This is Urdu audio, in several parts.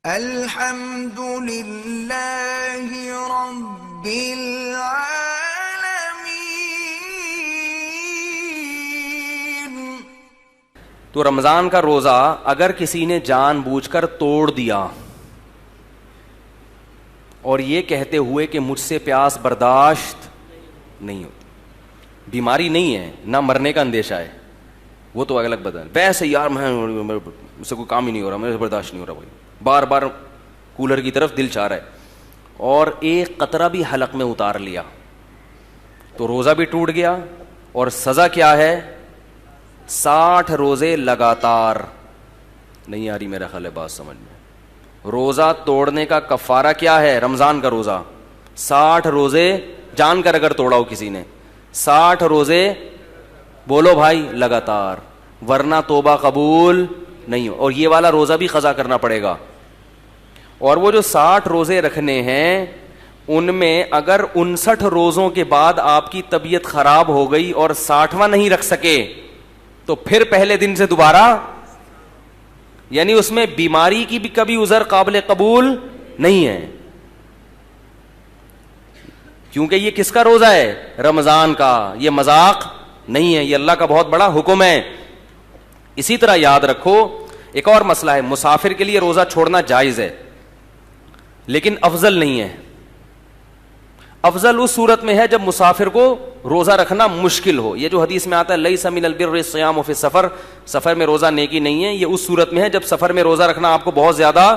الحمد للہ رب العالمین۔ تو رمضان کا روزہ اگر کسی نے جان بوجھ کر توڑ دیا اور یہ کہتے ہوئے کہ مجھ سے پیاس برداشت نہیں ہوتی، بیماری نہیں ہے، نہ مرنے کا اندیشہ ہے، وہ تو الگ بدل، ویسے یار میں مجھ سے کوئی کام ہی نہیں ہو رہا، میرے سے برداشت نہیں ہو رہا، بھائی بار بار کولر کی طرف دل چاہ رہا ہے، اور ایک قطرہ بھی حلق میں اتار لیا تو روزہ بھی ٹوٹ گیا، اور سزا کیا ہے؟ 60 روزے لگاتار۔ نہیں آ رہی میرا خیال ہے بات سمجھ میں؟ روزہ توڑنے کا کفارہ کیا ہے؟ رمضان کا روزہ 60 روزے جان کر اگر توڑا ہو کسی نے، 60 روزے بولو بھائی لگاتار، ورنہ توبہ قبول نہیں ہو، اور یہ والا روزہ بھی قضا کرنا پڑے گا۔ اور وہ جو 60 روزے رکھنے ہیں ان میں اگر 59 روزوں کے بعد آپ کی طبیعت خراب ہو گئی اور 60واں نہیں رکھ سکے تو پھر پہلے دن سے دوبارہ، یعنی اس میں بیماری کی بھی کبھی عذر قابل قبول نہیں ہے، کیونکہ یہ کس کا روزہ ہے؟ رمضان کا، یہ مذاق نہیں ہے، یہ اللہ کا بہت بڑا حکم ہے۔ اسی طرح یاد رکھو ایک اور مسئلہ ہے، مسافر کے لیے روزہ چھوڑنا جائز ہے لیکن افضل نہیں ہے۔ افضل اس صورت میں ہے جب مسافر کو روزہ رکھنا مشکل ہو، یہ جو حدیث میں آتا ہے لیس من البر الصیام فی السفر، سفر میں روزہ نیکی نہیں ہے، یہ اس صورت میں ہے جب سفر میں روزہ رکھنا آپ کو بہت زیادہ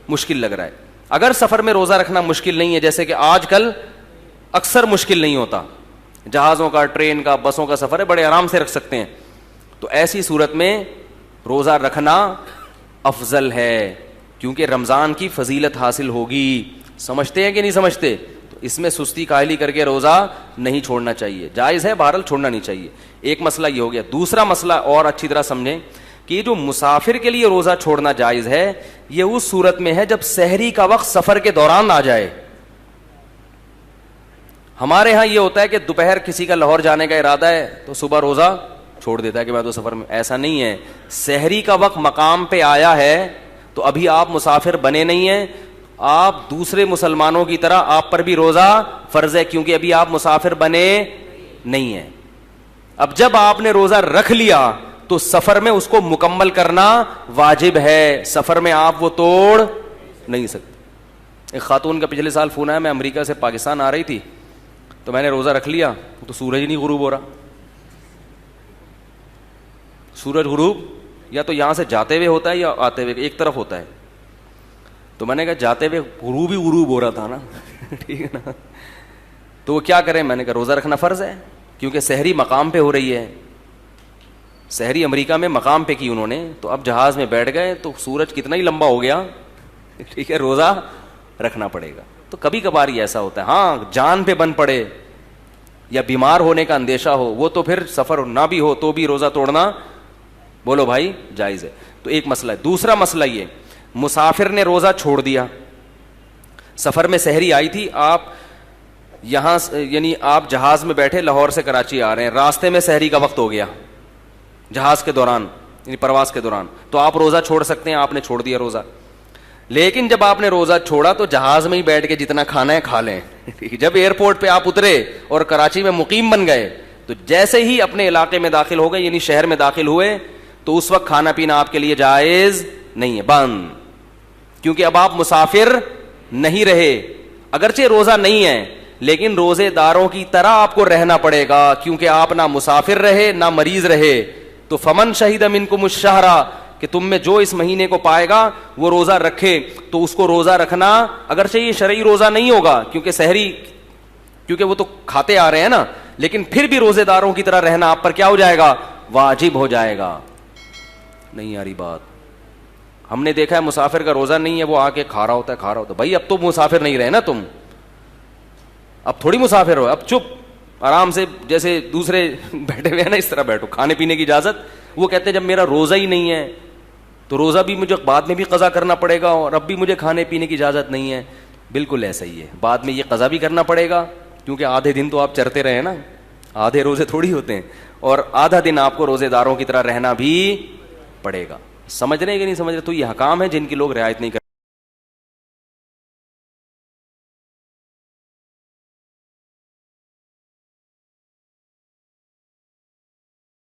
مشکل لگ رہا ہے۔ اگر سفر میں روزہ رکھنا مشکل نہیں ہے، جیسے کہ آج کل اکثر مشکل نہیں ہوتا، جہازوں کا، ٹرین کا، بسوں کا سفر ہے، بڑے آرام سے رکھ سکتے ہیں، تو ایسی صورت میں روزہ رکھنا افضل ہے، کیونکہ رمضان کی فضیلت حاصل ہوگی۔ سمجھتے ہیں کہ نہیں سمجھتے؟ تو اس میں سستی کاہلی کر کے روزہ نہیں چھوڑنا چاہیے، جائز ہے بہرحال، چھوڑنا نہیں چاہیے۔ ایک مسئلہ یہ ہو گیا۔ دوسرا مسئلہ اور اچھی طرح سمجھیں کہ یہ جو مسافر کے لیے روزہ چھوڑنا جائز ہے، یہ اس صورت میں ہے جب سحری کا وقت سفر کے دوران آ جائے۔ ہمارے ہاں یہ ہوتا ہے کہ دوپہر کسی کا لاہور جانے کا ارادہ ہے تو صبح روزہ چھوڑ دیتا ہے کہ میں تو سفر میں، ایسا نہیں ہے۔ سحری کا وقت مقام پہ آیا ہے تو ابھی آپ مسافر بنے نہیں ہیں، آپ دوسرے مسلمانوں کی طرح آپ پر بھی روزہ فرض ہے، کیونکہ ابھی آپ مسافر بنے نہیں ہیں۔ اب جب آپ نے روزہ رکھ لیا تو سفر میں اس کو مکمل کرنا واجب ہے، سفر میں آپ وہ توڑ نہیں سکتے۔ ایک خاتون کا پچھلے سال فون آیا، میں امریکہ سے پاکستان آ رہی تھی تو میں نے روزہ رکھ لیا تو سورج ہی نہیں غروب ہو رہا۔ سورج غروب یا تو یہاں سے جاتے ہوئے ہوتا ہے یا آتے ہوئے، ایک طرف ہوتا ہے، تو میں نے کہا جاتے ہوئے غروب ہی غروب ہو رہا تھا نا ٹھیک ہے نا، تو وہ کیا کریں؟ میں نے کہا روزہ رکھنا فرض ہے، کیونکہ سحری مقام پہ ہو رہی ہے، سحری امریکہ میں مقام پہ کی انہوں نے، تو اب جہاز میں بیٹھ گئے تو سورج کتنا ہی لمبا ہو گیا، ٹھیک ہے، روزہ رکھنا پڑے گا۔ تو کبھی کبھار ہی ایسا ہوتا ہے، ہاں جان پہ بن پڑے یا بیمار ہونے کا اندیشہ ہو، وہ تو پھر سفر نہ بھی ہو تو بھی روزہ توڑنا بولو بھائی جائز ہے۔ تو ایک مسئلہ ہے۔ دوسرا مسئلہ یہ، مسافر نے روزہ چھوڑ دیا، سفر میں سحری آئی تھی، آپ یہاں یعنی آپ جہاز میں بیٹھے لاہور سے کراچی آ رہے ہیں، راستے میں سحری کا وقت ہو گیا جہاز کے دوران، یعنی پرواز کے دوران، تو آپ روزہ چھوڑ سکتے ہیں، آپ نے چھوڑ دیا روزہ۔ لیکن جب آپ نے روزہ چھوڑا تو جہاز میں ہی بیٹھ کے جتنا کھانا ہے کھا لیں، جب ایئرپورٹ پہ آپ اترے اور کراچی میں مقیم بن گئے تو جیسے ہی اپنے علاقے میں داخل ہو گئے، یعنی شہر میں داخل ہوئے، تو اس وقت کھانا پینا آپ کے لیے جائز نہیں ہے، بند، کیونکہ اب آپ مسافر نہیں رہے۔ اگرچہ روزہ نہیں ہے لیکن روزے داروں کی طرح آپ کو رہنا پڑے گا، کیونکہ آپ نہ مسافر رہے نہ مریض رہے۔ تو فمن شہد منکم الشہر، کہ تم میں جو اس مہینے کو پائے گا وہ روزہ رکھے، تو اس کو روزہ رکھنا، اگرچہ یہ شرعی روزہ نہیں ہوگا کیونکہ سحری، کیونکہ وہ تو کھاتے آ رہے ہیں نا، لیکن پھر بھی روزے داروں کی طرح رہنا آپ پر کیا ہو جائے گا؟ واجب ہو جائے گا۔ نہیں آ رہی بات؟ ہم نے دیکھا ہے مسافر کا روزہ نہیں ہے، وہ آ کے کھا رہا ہوتا ہے، بھائی اب تو مسافر نہیں رہے نا تم، اب تھوڑی مسافر ہو، اب چپ آرام سے جیسے دوسرے بیٹھے ہوئے ہیں نا اس طرح بیٹھو، کھانے پینے کی اجازت۔ وہ کہتے ہیں جب میرا روزہ ہی نہیں ہے تو روزہ بھی مجھے بعد میں بھی قضا کرنا پڑے گا، اور اب بھی مجھے کھانے پینے کی اجازت نہیں ہے۔ بالکل ایسا ہی ہے، بعد میں یہ قضا بھی کرنا پڑے گا، کیونکہ آدھے دن تو آپ چرتے رہے نا، آدھے روزے تھوڑی ہوتے ہیں، اور آدھا دن آپ کو روزے داروں کی طرح رہنا بھی پڑے گا۔ سمجھ رہے ہیں کہ نہیں سمجھ رہے؟ تو یہ حکام ہے جن کی لوگ رعایت نہیں کرتے۔